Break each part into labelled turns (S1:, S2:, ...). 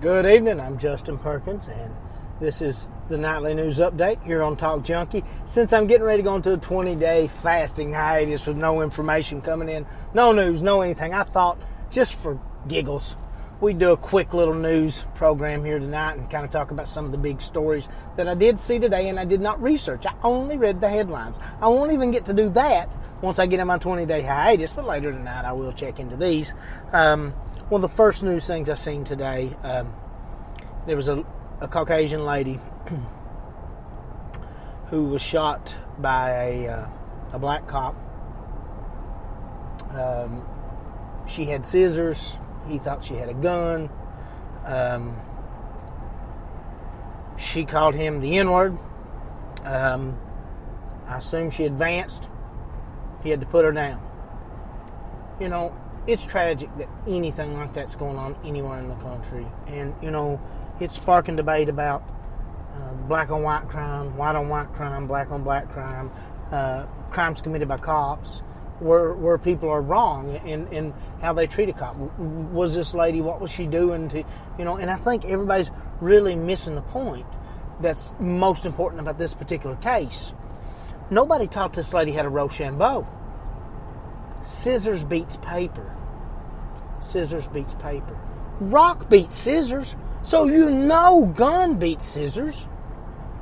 S1: Good evening, I'm Justin Perkins, and this is the Nightly News Update here on Talk Junkie. Since I'm getting ready to go into a 20-day fasting hiatus with no information coming in, no news, no anything, I thought, just for giggles, we'd do a quick little news program here tonight and kind of talk about some of the big stories that I did see today and I did not research. I only read the headlines. I won't even get to do that once I get in my 20-day hiatus, but later tonight I will check into these. One of the first news things I seen today, there was a Caucasian lady who was shot by a black cop. She had scissors. He thought she had a gun. She called him the N-word. I assume she advanced. He had to put her down. You know, it's tragic that anything like that's going on anywhere in the country. And, you know, it's sparking debate about black on white crime, white on white crime, black on black crime, crimes committed by cops, where people are wrong in how they treat a cop. Was this lady, what was she doing to, you know, and I think everybody's really missing the point that's most important about this particular case. Nobody taught this lady how to Rochambeau. Scissors beats paper. Scissors beats paper. Rock beats scissors. So you know gun beats scissors.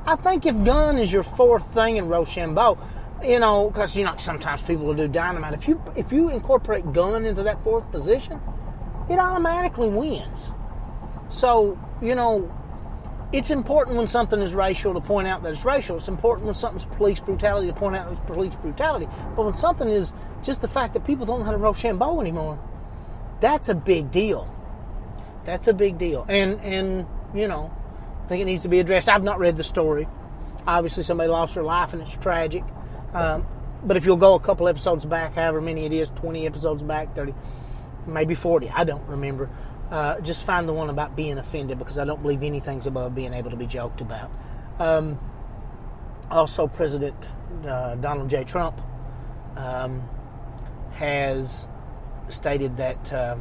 S1: I think if gun is your fourth thing in Rochambeau, you know, because, you know, sometimes people will do dynamite. If you incorporate gun into that fourth position, it automatically wins. So, you know, it's important when something is racial to point out that it's racial. It's important when something's police brutality to point out that it's police brutality. But when something is just the fact that people don't know how to Rochambeau anymore, that's a big deal. That's a big deal. And you know, I think it needs to be addressed. I've not read the story. Obviously, somebody lost their life, and it's tragic. But if you'll go a couple episodes back, however many it is, 20 episodes back, 30, maybe 40, I don't remember. Just find the one about being offended, because I don't believe anything's above being able to be joked about. Also, President Donald J. Trump has stated that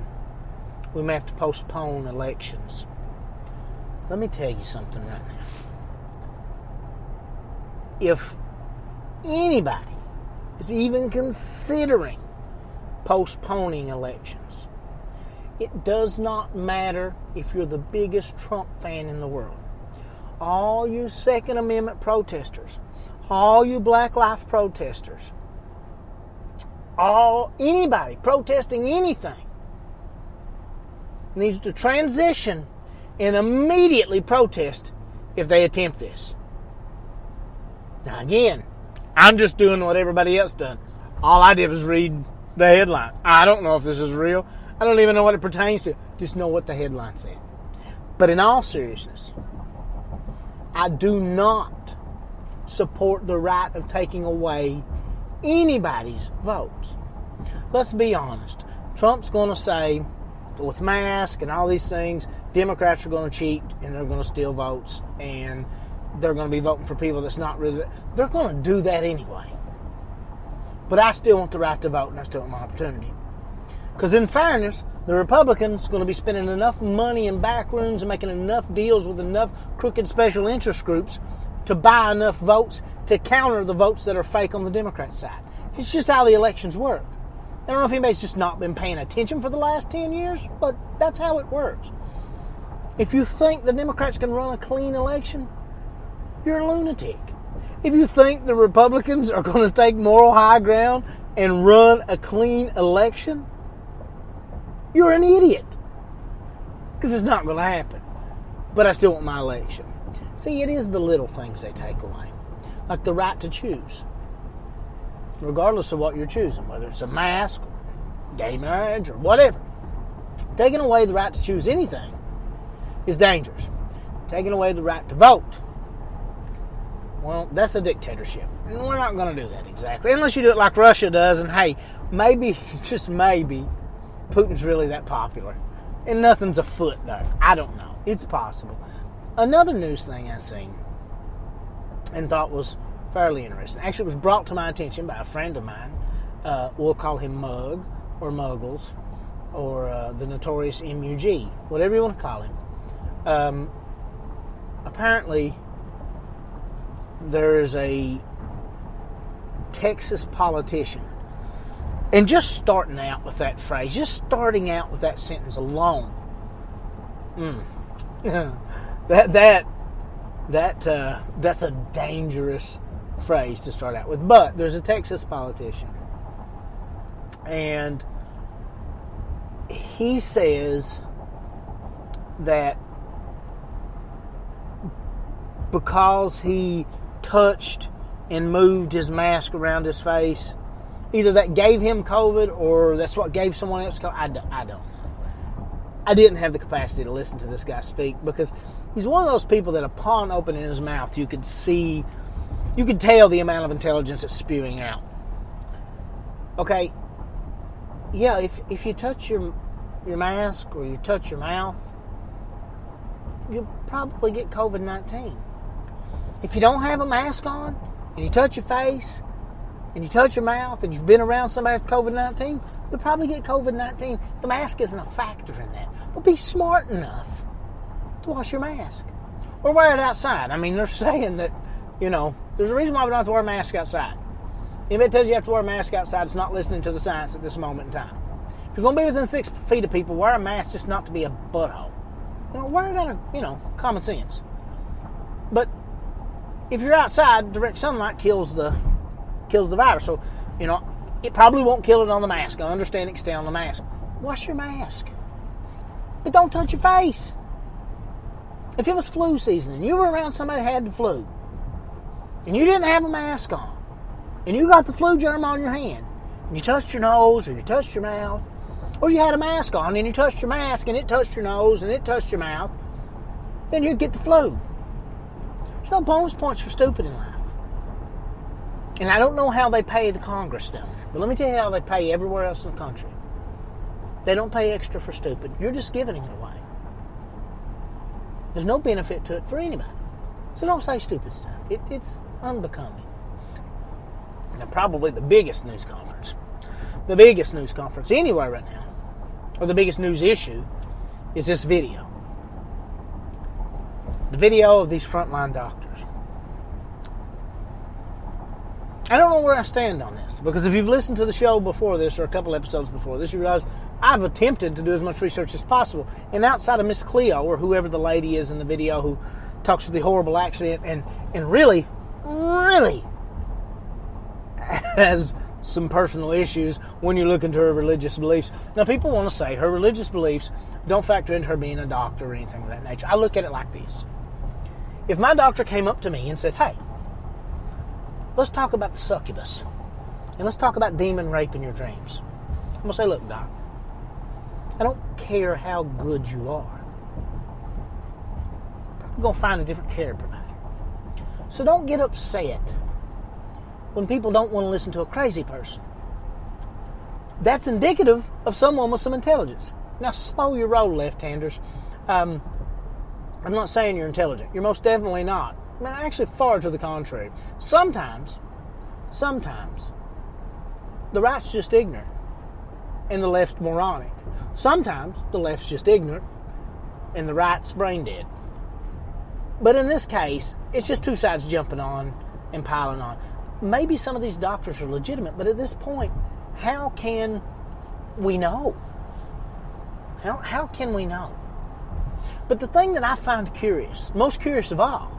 S1: we may have to postpone elections. Let me tell you something right now. If anybody is even considering postponing elections, it does not matter if you're the biggest Trump fan in the world. All you Second Amendment protesters, all you Black Lives protesters, anybody protesting anything needs to transition and immediately protest if they attempt this. Now again, I'm just doing what everybody else done. All I did was read the headline. I don't know if this is real. I don't even know what it pertains to. Just know what the headline said. But in all seriousness, I do not support the right of taking away anybody's votes. Let's be honest. Trump's going to say, with masks and all these things, Democrats are going to cheat and they're going to steal votes and they're going to be voting for people that's not really... They're going to do that anyway. But I still want the right to vote, and I still want my opportunity. Because in fairness, the Republicans are going to be spending enough money in back rooms and making enough deals with enough crooked special interest groups to buy enough votes to counter the votes that are fake on the Democrat side. It's just how the elections work. I don't know if anybody's just not been paying attention for the last 10 years, but that's how it works. If you think the Democrats can run a clean election, you're a lunatic. If you think the Republicans are going to take moral high ground and run a clean election, you're an idiot. Because it's not going to happen. But I still want my election. See, it is the little things they take away. Like the right to choose. Regardless of what you're choosing, whether it's a mask, or gay marriage, or whatever. Taking away the right to choose anything is dangerous. Taking away the right to vote, well, that's a dictatorship. And we're not going to do that exactly. Unless you do it like Russia does, and hey, maybe, just maybe, Putin's really that popular. And nothing's afoot there. I don't know. It's possible. Another news thing I seen and thought was fairly interesting. Actually, it was brought to my attention by a friend of mine. We'll call him Mug, or Muggles, or the notorious MUG, whatever you want to call him. Apparently, there is a Texas politician, and just starting out with that phrase, just starting out with that sentence alone, that's a dangerous phrase to start out with. But there's a Texas politician, and he says that because he touched and moved his mask around his face, either that gave him COVID or that's what gave someone else COVID. I don't know. I didn't have the capacity to listen to this guy speak because he's one of those people that upon opening his mouth, you could tell the amount of intelligence it's spewing out. Okay, yeah, if you touch your mask or you touch your mouth, you'll probably get COVID-19. If you don't have a mask on and you touch your face and you touch your mouth and you've been around somebody with COVID-19, you'll probably get COVID-19. The mask isn't a factor in that. But be smart enough to wash your mask. Or wear it outside. I mean, they're saying that, there's a reason why we don't have to wear a mask outside. If it tells you have to wear a mask outside, it's not listening to the science at this moment in time. If you're going to be within 6 feet of people, wear a mask just not to be a butthole. Wear it out of, common sense. But if you're outside, direct sunlight kills the virus. So, it probably won't kill it on the mask. I understand it can stay on the mask. Wash your mask. But don't touch your face. If it was flu season and you were around somebody who had the flu and you didn't have a mask on and you got the flu germ on your hand and you touched your nose or you touched your mouth or you had a mask on and you touched your mask and it touched your nose and it touched your mouth, then you'd get the flu. There's no bonus points for stupid in life. And I don't know how they pay the Congress down there, but let me tell you how they pay everywhere else in the country. They don't pay extra for stupid. You're just giving it away. There's no benefit to it for anybody. So don't say stupid stuff. It's unbecoming. Now, probably the biggest news conference anywhere right now, or the biggest news issue, is this video. The video of these frontline doctors. I don't know where I stand on this, because if you've listened to the show before this, or a couple episodes before this, you realize I've attempted to do as much research as possible. And outside of Miss Cleo, or whoever the lady is in the video who talks with the horrible accent and really has some personal issues when you look into her religious beliefs. Now, people want to say her religious beliefs don't factor into her being a doctor or anything of that nature. I look at it like this. If my doctor came up to me and said, hey, let's talk about the succubus, and let's talk about demon rape in your dreams, I'm going to say, look, doc, I don't care how good you are. I'm going to find a different care provider. So don't get upset when people don't want to listen to a crazy person. That's indicative of someone with some intelligence. Now, slow your roll, left-handers. I'm not saying you're intelligent. You're most definitely not. Actually, far to the contrary. Sometimes, the right's just ignorant and the left's moronic. Sometimes the left's just ignorant and the right's brain dead. But in this case, it's just two sides jumping on and piling on. Maybe some of these doctors are legitimate, but at this point, how can we know? How can we know? But the thing that I find curious, most curious of all,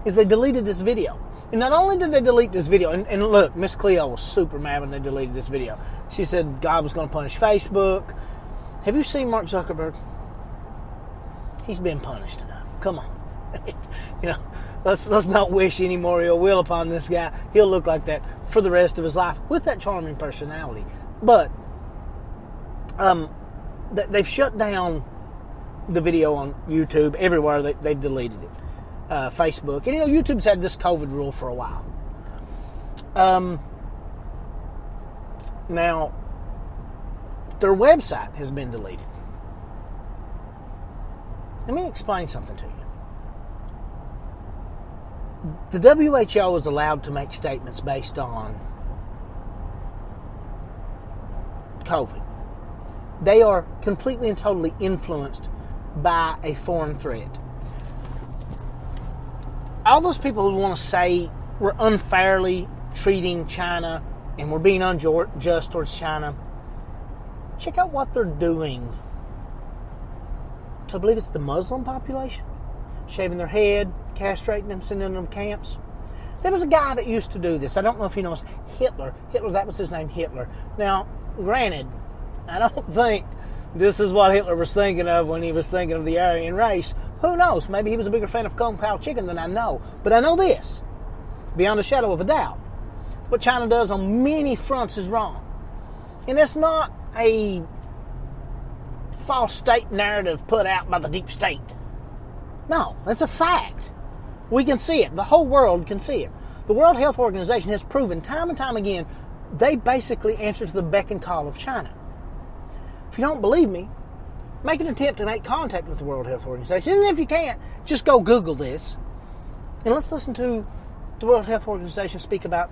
S1: is they deleted this video. And not only did they delete this video, and look, Miss Cleo was super mad when they deleted this video. She said God was going to punish Facebook. Have you seen Mark Zuckerberg? He's been punished enough. Come on. Let's not wish any more ill will upon this guy. He'll look like that for the rest of his life with that charming personality. But they've shut down the video on YouTube. Everywhere they deleted it. Facebook. And YouTube's had this COVID rule for a while. Now, their website has been deleted. Let me explain something to you. The WHO is allowed to make statements based on COVID. They are completely and totally influenced by a foreign threat. All those people who want to say we're unfairly treating China and we're being unjust towards China, check out what they're doing to, I believe it's the Muslim population, shaving their head, castrating them, sending them to camps. There was a guy that used to do this. I don't know if he knows Hitler. That was his name, Hitler. Now, granted, I don't think this is what Hitler was thinking of when he was thinking of the Aryan race. Who knows? Maybe he was a bigger fan of Kung Pao chicken than I know. But I know this, beyond a shadow of a doubt. What China does on many fronts is wrong. And it's not a false state narrative put out by the deep state. No, that's a fact. We can see it. The whole world can see it. The World Health Organization has proven time and time again they basically answer to the beck and call of China. If you don't believe me, make an attempt to make contact with the World Health Organization. And if you can't, just go Google this. And let's listen to the World Health Organization speak about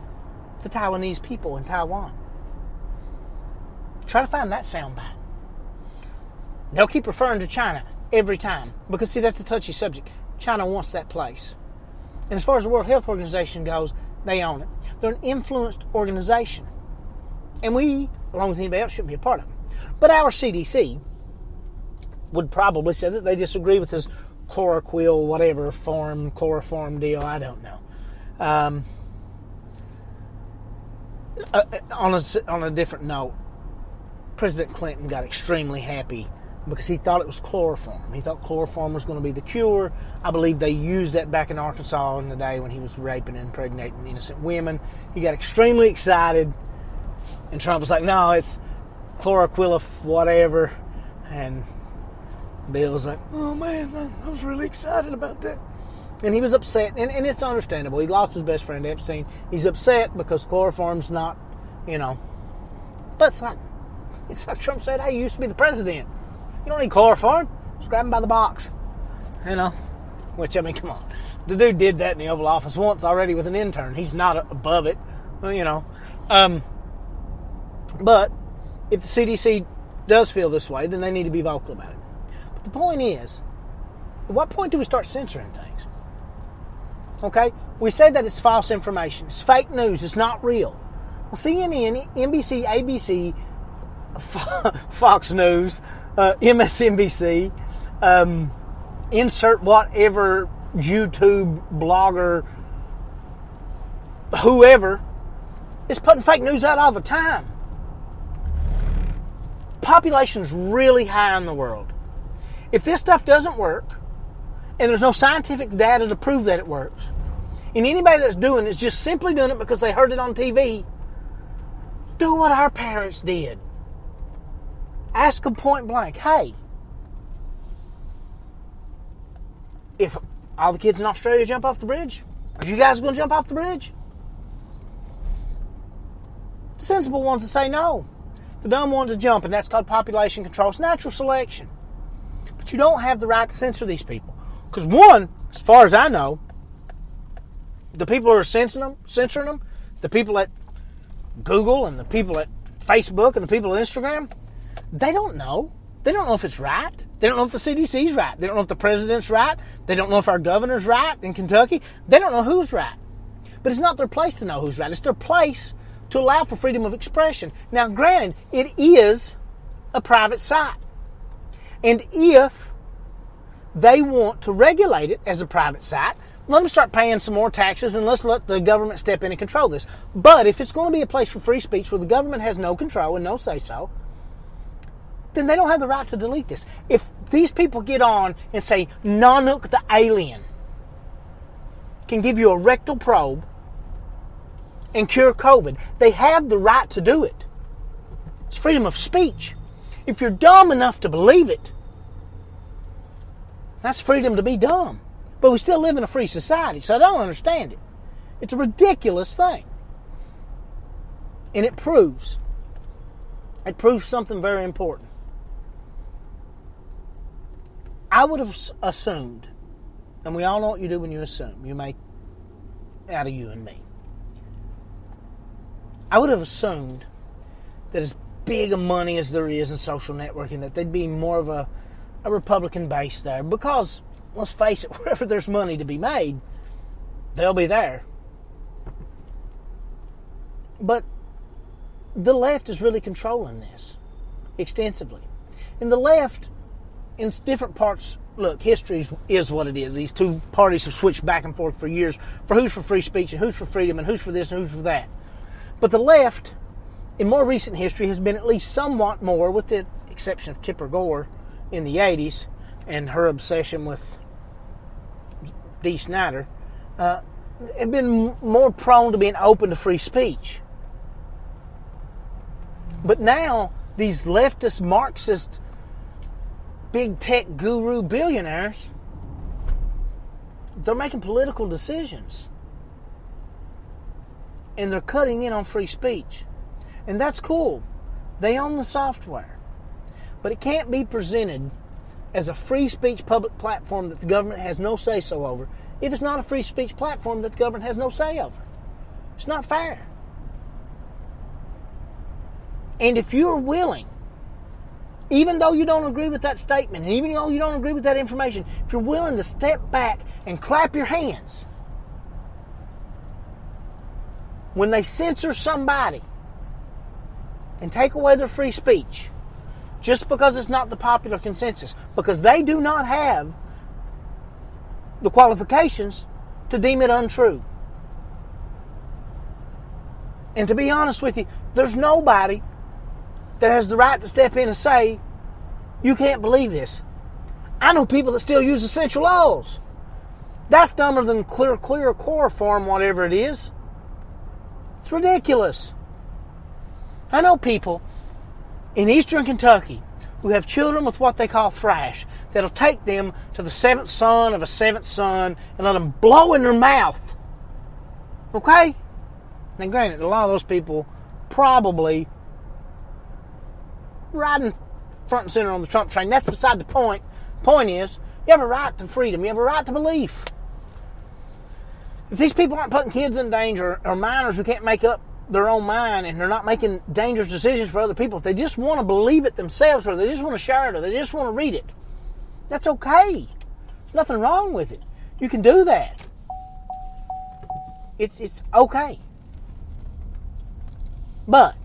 S1: the Taiwanese people in Taiwan. Try to find that soundbite. They'll keep referring to China every time. Because, see, that's a touchy subject. China wants that place. And as far as the World Health Organization goes, they own it. They're an influenced organization. And we, along with anybody else, shouldn't be a part of it. But our CDC would probably say that they disagree with this chloroquine, whatever form, chloroform deal, I don't know. On a different note, President Clinton got extremely happy because he thought it was chloroform. He thought chloroform was going to be the cure. I believe they used that back in Arkansas in the day when he was raping and impregnating innocent women. He got extremely excited, and Trump was like, no, it's chloroquine whatever. And Bill was like, oh man, I was really excited about that. And he was upset, and it's understandable. He lost his best friend, Epstein. He's upset because chloroform's not, but it's like Trump said, hey, you used to be the president. You don't need chloroform. Just grab him by the box. Which, I mean, come on. The dude did that in the Oval Office once already with an intern. He's not above it, But if the CDC does feel this way, then they need to be vocal about it. But the point is, at what point do we start censoring things? Okay? We say that it's false information. It's fake news. It's not real. Well, CNN, NBC, ABC, Fox News, MSNBC, insert whatever YouTube blogger, whoever, is putting fake news out all the time. Population's really high in the world. If this stuff doesn't work, and there's no scientific data to prove that it works, and anybody that's doing it is just simply doing it because they heard it on TV, do what our parents did. Ask them point blank, hey, if all the kids in Australia jump off the bridge, are you guys going to jump off the bridge? The sensible ones will say no. The dumb ones will jump, and that's called population control. It's natural selection. But you don't have the right to censor these people. Because one, as far as I know, the people who are censoring them, the people at Google and the people at Facebook and the people at Instagram, they don't know. They don't know if it's right. They don't know if the CDC's right. They don't know if the president's right. They don't know if our governor's right in Kentucky. They don't know who's right. But it's not their place to know who's right. It's their place to allow for freedom of expression. Now, granted, it is a private site. And if they want to regulate it as a private site, let them start paying some more taxes and let's let the government step in and control this. But if it's going to be a place for free speech where the government has no control and no say-so, then they don't have the right to delete this. If these people get on and say, Nanook the alien can give you a rectal probe and cure COVID, they have the right to do it. It's freedom of speech. If you're dumb enough to believe it, that's freedom to be dumb. But we still live in a free society, so I don't understand it. It's a ridiculous thing. And it proves something very important. I would have assumed, and we all know what you do when you assume. You make out of you and me. I would have assumed that as big a money as there is in social networking, that there'd be more of a a Republican base there because, let's face it, wherever there's money to be made, they'll be there. But the left is really controlling this extensively. And the left, in different parts, look, history is what it is. These two parties have switched back and forth for years for who's for free speech and who's for freedom and who's for this and who's for that. But the left, in more recent history, has been at least somewhat more, with the exception of Tipper Gore in the 80s and her obsession with Dee Snider, have been more prone to being open to free speech. But now, these leftist, Marxist, big tech guru billionaires, they're making political decisions. And they're cutting in on free speech. And that's cool. They own the software. But it can't be presented as a free speech public platform that the government has no say-so over if it's not a free speech platform that the government has no say over. It's not fair. And if you're willing, even though you don't agree with that statement, and even though you don't agree with that information, if you're willing to step back and clap your hands when they censor somebody and take away their free speech just because it's not the popular consensus, because they do not have the qualifications to deem it untrue. And to be honest with you, there's nobody that has the right to step in and say, you can't believe this. I know people that still use essential oils. That's dumber than clear chloroform, whatever it is. It's ridiculous. I know people in eastern Kentucky who have children with what they call thrush that'll take them to the seventh son of a seventh son and let them blow in their mouth. Okay? Now granted, a lot of those people probably riding front and center on the Trump train. That's beside the point. Point is, you have a right to freedom. You have a right to belief. If these people aren't putting kids in danger, or minors who can't make up their own mind, and they're not making dangerous decisions for other people, if they just want to believe it themselves, or they just want to share it, or they just want to read it, that's okay. There's nothing wrong with it. You can do that. It's okay. But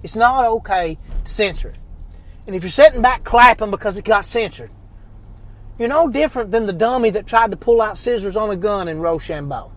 S1: it's not okay to censor it. And if you're sitting back clapping because it got censored, you're no different than the dummy that tried to pull out scissors on a gun in Rochambeau.